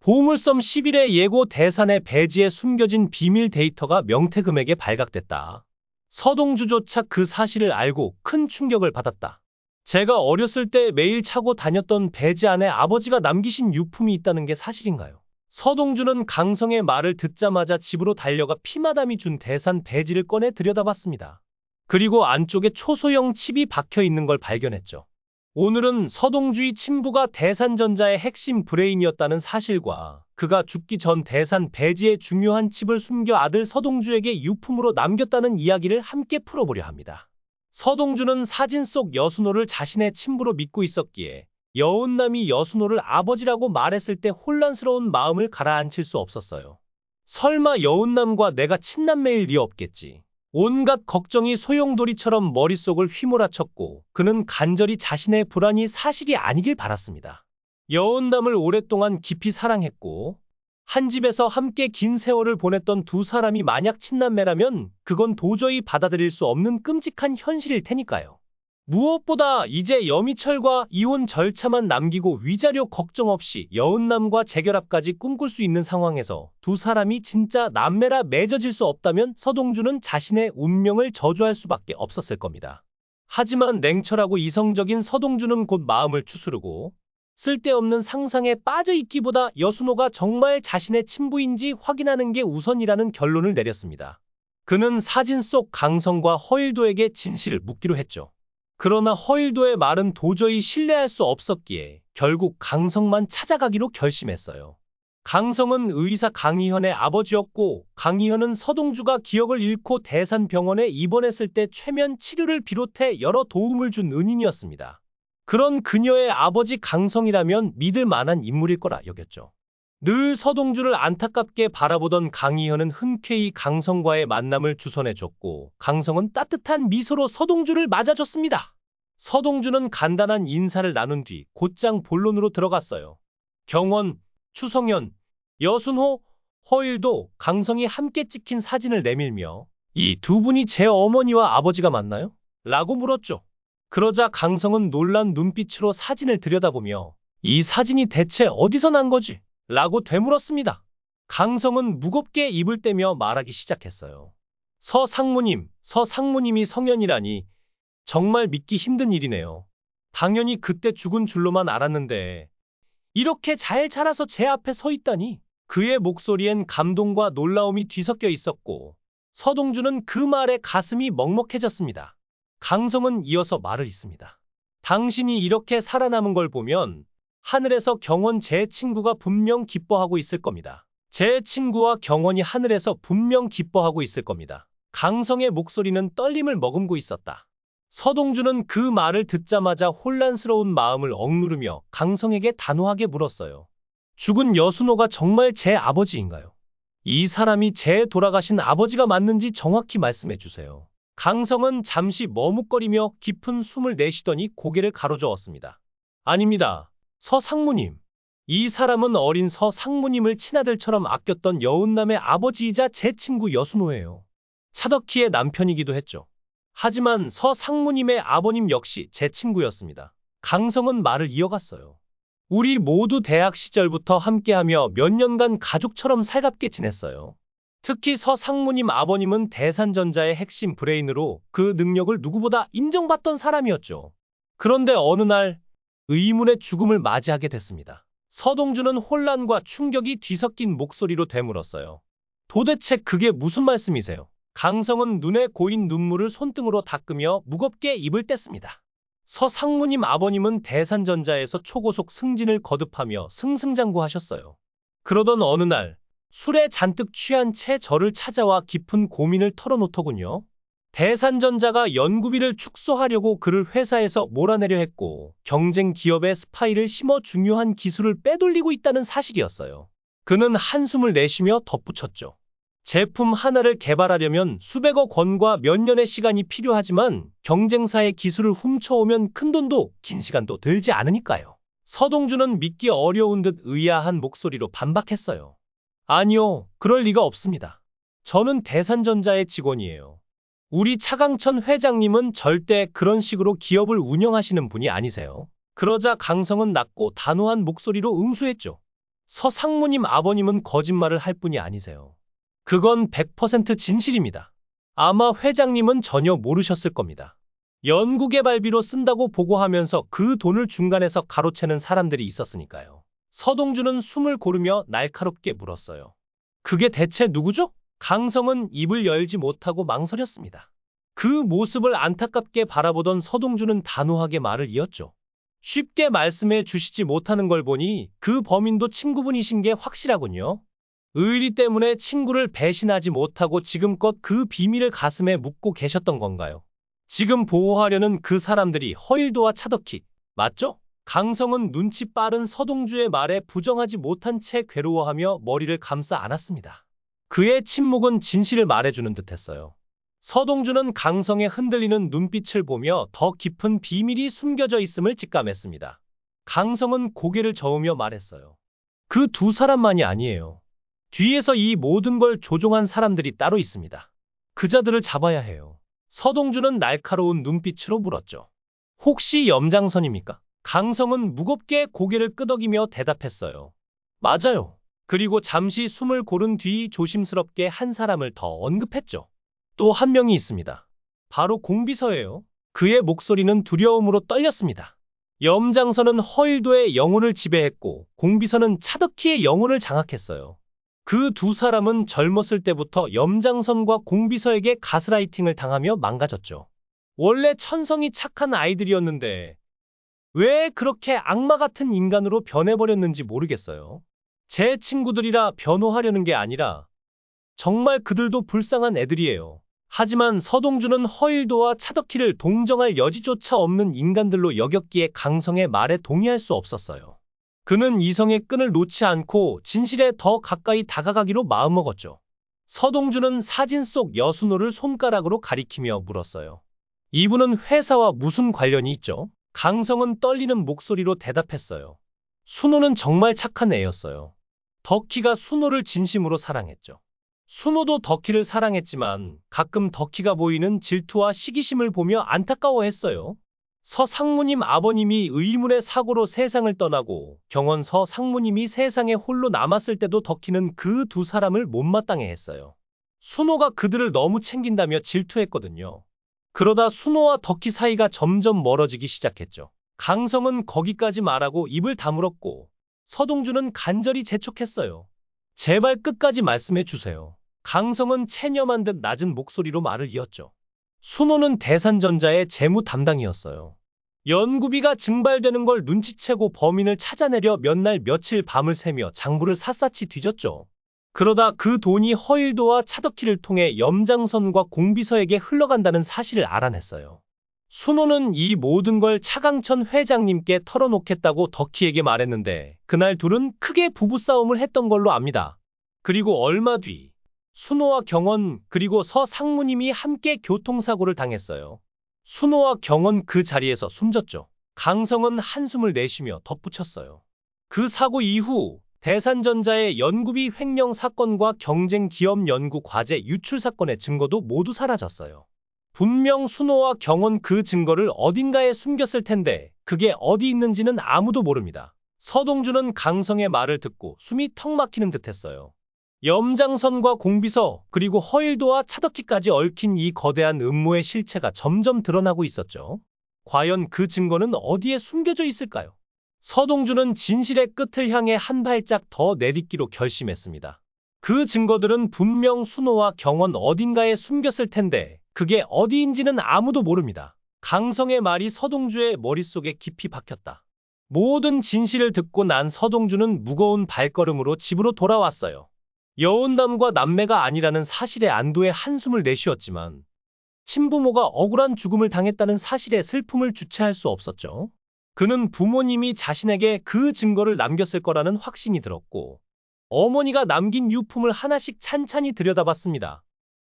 보물섬 11회 예고 대산의 배지에 숨겨진 비밀 데이터가 명태금에게 발각됐다. 서동주조차 그 사실을 알고 큰 충격을 받았다. 제가 어렸을 때 매일 차고 다녔던 배지 안에 아버지가 남기신 유품이 있다는 게 사실인가요? 서동주는 강성의 말을 듣자마자 집으로 달려가 피마담이 준 대산 배지를 꺼내 들여다봤습니다. 그리고 안쪽에 초소형 칩이 박혀 있는 걸 발견했죠. 오늘은 서동주의 친부가 대산전자의 핵심 브레인이었다는 사실과 그가 죽기 전 대산 배지에 중요한 칩을 숨겨 아들 서동주에게 유품으로 남겼다는 이야기를 함께 풀어보려 합니다. 서동주는 사진 속 여순호를 자신의 친부로 믿고 있었기에 여운남이 여순호를 아버지라고 말했을 때 혼란스러운 마음을 가라앉힐 수 없었어요. 설마 여운남과 내가 친남매일 리 없겠지. 온갖 걱정이 소용돌이처럼 머릿속을 휘몰아쳤고 그는 간절히 자신의 불안이 사실이 아니길 바랐습니다. 여운남을 오랫동안 깊이 사랑했고 한 집에서 함께 긴 세월을 보냈던 두 사람이 만약 친남매라면 그건 도저히 받아들일 수 없는 끔찍한 현실일 테니까요. 무엇보다 이제 여미철과 이혼 절차만 남기고 위자료 걱정 없이 여운남과 재결합까지 꿈꿀 수 있는 상황에서 두 사람이 진짜 남매라 맺어질 수 없다면 서동주는 자신의 운명을 저주할 수밖에 없었을 겁니다. 하지만 냉철하고 이성적인 서동주는 곧 마음을 추스르고 쓸데없는 상상에 빠져있기보다 여순호가 정말 자신의 친부인지 확인하는 게 우선이라는 결론을 내렸습니다. 그는 사진 속 강성과 허일도에게 진실을 묻기로 했죠. 그러나 허일도의 말은 도저히 신뢰할 수 없었기에 결국 강성만 찾아가기로 결심했어요. 강성은 의사 강희현의 아버지였고 강희현은 서동주가 기억을 잃고 대산병원에 입원했을 때 최면 치료를 비롯해 여러 도움을 준 은인이었습니다. 그런 그녀의 아버지 강성이라면 믿을 만한 인물일 거라 여겼죠. 늘 서동주를 안타깝게 바라보던 강희현은 흔쾌히 강성과의 만남을 주선해줬고 강성은 따뜻한 미소로 서동주를 맞아줬습니다. 서동주는 간단한 인사를 나눈 뒤 곧장 본론으로 들어갔어요. 경원, 추성현, 여순호, 허일도, 강성이 함께 찍힌 사진을 내밀며 이 두 분이 제 어머니와 아버지가 맞나요? 라고 물었죠. 그러자 강성은 놀란 눈빛으로 사진을 들여다보며 이 사진이 대체 어디서 난 거지? 라고 되물었습니다. 강성은 무겁게 입을 떼며 말하기 시작했어요. 서상무님이 성현이라니 정말 믿기 힘든 일이네요. 당연히 그때 죽은 줄로만 알았는데 이렇게 잘 자라서 제 앞에 서 있다니. 그의 목소리엔 감동과 놀라움이 뒤섞여 있었고 서동주는 그 말에 가슴이 먹먹해졌습니다. 강성은 이어서 말을 잇습니다. 당신이 이렇게 살아남은 걸 보면 하늘에서 경원 제 친구가 분명 기뻐하고 있을 겁니다. 제 친구와 경원이 하늘에서 분명 기뻐하고 있을 겁니다. 강성의 목소리는 떨림을 머금고 있었다. 서동주는 그 말을 듣자마자 혼란스러운 마음을 억누르며 강성에게 단호하게 물었어요. 죽은 여순호가 정말 제 아버지인가요? 이 사람이 제 돌아가신 아버지가 맞는지 정확히 말씀해 주세요. 강성은 잠시 머뭇거리며 깊은 숨을 내쉬더니 고개를 가로저었습니다. 아닙니다. 서상무님. 이 사람은 어린 서상무님을 친아들처럼 아꼈던 여운남의 아버지이자 제 친구 여순호예요. 차덕희의 남편이기도 했죠. 하지만 서상무님의 아버님 역시 제 친구였습니다. 강성은 말을 이어갔어요. 우리 모두 대학 시절부터 함께하며 몇 년간 가족처럼 살갑게 지냈어요. 특히 서상무님 아버님은 대산전자의 핵심 브레인으로 그 능력을 누구보다 인정받던 사람이었죠. 그런데 어느 날 의문의 죽음을 맞이하게 됐습니다. 서동주는 혼란과 충격이 뒤섞인 목소리로 되물었어요. 도대체 그게 무슨 말씀이세요? 강성은 눈에 고인 눈물을 손등으로 닦으며 무겁게 입을 뗐습니다. 서상무님 아버님은 대산전자에서 초고속 승진을 거듭하며 승승장구하셨어요. 그러던 어느 날 술에 잔뜩 취한 채 저를 찾아와 깊은 고민을 털어놓더군요. 대산전자가 연구비를 축소하려고 그를 회사에서 몰아내려 했고 경쟁 기업에 스파이를 심어 중요한 기술을 빼돌리고 있다는 사실이었어요. 그는 한숨을 내쉬며 덧붙였죠. 제품 하나를 개발하려면 수백억 원과 몇 년의 시간이 필요하지만 경쟁사의 기술을 훔쳐오면 큰돈도 긴 시간도 들지 않으니까요. 서동주는 믿기 어려운 듯 의아한 목소리로 반박했어요. 아니요, 그럴 리가 없습니다. 저는 대산전자의 직원이에요. 우리 차강천 회장님은 절대 그런 식으로 기업을 운영하시는 분이 아니세요. 그러자 강성은 낮고 단호한 목소리로 응수했죠. 서상무님 아버님은 거짓말을 할 분이 아니세요. 그건 100% 진실입니다. 아마 회장님은 전혀 모르셨을 겁니다. 연구개발비로 쓴다고 보고하면서 그 돈을 중간에서 가로채는 사람들이 있었으니까요. 서동주는 숨을 고르며 날카롭게 물었어요. 그게 대체 누구죠? 강성은 입을 열지 못하고 망설였습니다. 그 모습을 안타깝게 바라보던 서동주는 단호하게 말을 이었죠. 쉽게 말씀해 주시지 못하는 걸 보니 그 범인도 친구분이신 게 확실하군요. 의리 때문에 친구를 배신하지 못하고 지금껏 그 비밀을 가슴에 묻고 계셨던 건가요? 지금 보호하려는 그 사람들이 허일도와 차덕희, 맞죠? 강성은 눈치 빠른 서동주의 말에 부정하지 못한 채 괴로워하며 머리를 감싸 안았습니다. 그의 침묵은 진실을 말해주는 듯했어요. 서동주는 강성의 흔들리는 눈빛을 보며 더 깊은 비밀이 숨겨져 있음을 직감했습니다. 강성은 고개를 저으며 말했어요. 그 두 사람만이 아니에요. 뒤에서 이 모든 걸 조종한 사람들이 따로 있습니다. 그자들을 잡아야 해요. 서동주는 날카로운 눈빛으로 물었죠. 혹시 염장선입니까? 강성은 무겁게 고개를 끄덕이며 대답했어요. 맞아요. 그리고 잠시 숨을 고른 뒤 조심스럽게 한 사람을 더 언급했죠. 또 한 명이 있습니다. 바로 공비서예요. 그의 목소리는 두려움으로 떨렸습니다. 염장선은 허일도의 영혼을 지배했고 공비서는 차덕희의 영혼을 장악했어요. 그 두 사람은 젊었을 때부터 염장선과 공비서에게 가스라이팅을 당하며 망가졌죠. 원래 천성이 착한 아이들이었는데 왜 그렇게 악마 같은 인간으로 변해버렸는지 모르겠어요. 제 친구들이라 변호하려는 게 아니라 정말 그들도 불쌍한 애들이에요. 하지만 서동주는 허일도와 차덕희를 동정할 여지조차 없는 인간들로 여겼기에 강성의 말에 동의할 수 없었어요. 그는 이성의 끈을 놓지 않고 진실에 더 가까이 다가가기로 마음먹었죠. 서동주는 사진 속 여순호를 손가락으로 가리키며 물었어요. 이분은 회사와 무슨 관련이 있죠? 강성은 떨리는 목소리로 대답했어요. 순호는 정말 착한 애였어요. 덕희가 순호를 진심으로 사랑했죠. 순호도 덕희를 사랑했지만 가끔 덕희가 보이는 질투와 시기심을 보며 안타까워했어요. 서상무님 아버님이 의문의 사고로 세상을 떠나고 경원 서상무님이 세상에 홀로 남았을 때도 덕희는 그 두 사람을 못마땅해 했어요. 순호가 그들을 너무 챙긴다며 질투했거든요. 그러다 순호와 덕희 사이가 점점 멀어지기 시작했죠. 강성은 거기까지 말하고 입을 다물었고 서동주는 간절히 재촉했어요. 제발 끝까지 말씀해 주세요. 강성은 체념한 듯 낮은 목소리로 말을 이었죠. 순호는 대산전자의 재무 담당이었어요. 연구비가 증발되는 걸 눈치채고 범인을 찾아내려 몇 날 며칠 밤을 새며 장부를 샅샅이 뒤졌죠. 그러다 그 돈이 허일도와 차덕희를 통해 염장선과 공비서에게 흘러간다는 사실을 알아냈어요. 순호는 이 모든 걸 차강천 회장님께 털어놓겠다고 덕희에게 말했는데 그날 둘은 크게 부부싸움을 했던 걸로 압니다. 그리고 얼마 뒤 순호와 경원 그리고 서상무님이 함께 교통사고를 당했어요. 순호와 경원 그 자리에서 숨졌죠. 강성은 한숨을 내쉬며 덧붙였어요. 그 사고 이후 대산전자의 연구비 횡령 사건과 경쟁기업 연구 과제 유출 사건의 증거도 모두 사라졌어요. 분명 순호와 경원 그 증거를 어딘가에 숨겼을 텐데 그게 어디 있는지는 아무도 모릅니다. 서동주는 강성의 말을 듣고 숨이 턱 막히는 듯했어요. 염장선과 공비서 그리고 허일도와 차덕희까지 얽힌 이 거대한 음모의 실체가 점점 드러나고 있었죠. 과연 그 증거는 어디에 숨겨져 있을까요? 서동주는 진실의 끝을 향해 한 발짝 더 내딛기로 결심했습니다. 그 증거들은 분명 순호와 경원 어딘가에 숨겼을 텐데 그게 어디인지는 아무도 모릅니다. 강성의 말이 서동주의 머릿속에 깊이 박혔다. 모든 진실을 듣고 난 서동주는 무거운 발걸음으로 집으로 돌아왔어요. 여운남과 남매가 아니라는 사실에 안도의 한숨을 내쉬었지만 친부모가 억울한 죽음을 당했다는 사실에 슬픔을 주체할 수 없었죠. 그는 부모님이 자신에게 그 증거를 남겼을 거라는 확신이 들었고 어머니가 남긴 유품을 하나씩 찬찬히 들여다봤습니다.